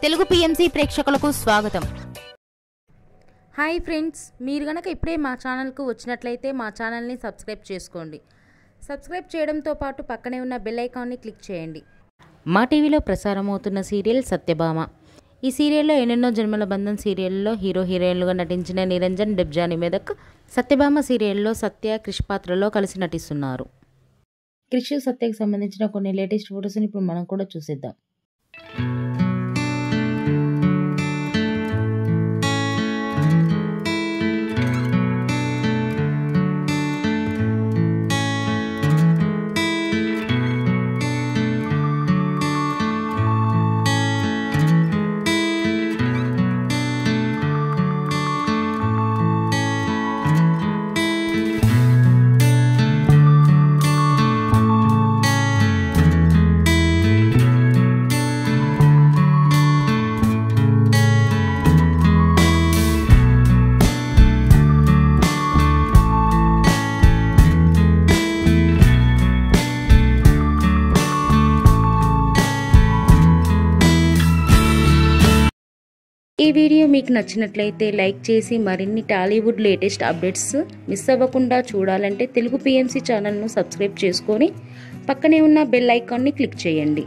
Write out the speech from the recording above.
Telugu PMC ప్రేక్షకులకు స్వాగతం. Hi friends, మీరు గనక ఇప్పుడే మా ఛానల్కు వచ్చినట్లయితే మా ఛానల్ని సబ్స్క్రైబ్ చేసుకోండి. సబ్స్క్రైబ్ చేయడంతో పాటు పక్కనే ఉన్న బెల్ ఐకాన్ని క్లిక్ చేయండి. మా టీవీలో ప్రసారం అవుతున్న సీరియల్ సత్యభామ. ఈ సీరియల్లో ఎన్నెన్నో జన్మల బంధం సీరియల్లో హీరో హీరోయిన్లుగా నటించిన నిరంజన్, డెబ్జాని మెదక్ సత్యభామ సీరియల్లో సత్య, క్రిష్ పాత్రలో కలిసి నటిస్తున్నారు. క్రిష్, సత్యకి సంబంధించిన కొన్ని లేటెస్ట్ ఫొటోస్ని ఇప్పుడు మనం కూడా చూసేద్దాం. ఈ వీడియో మీకు నచ్చినట్లయితే లైక్ చేసి మరిన్ని టాలీవుడ్ లేటెస్ట్ అప్డేట్స్ మిస్ అవ్వకుండా చూడాలంటే తెలుగు పిఎంసి ఛానల్ను సబ్స్క్రైబ్ చేసుకొని పక్కనే ఉన్న బెల్ ఐకాన్ని క్లిక్ చేయండి.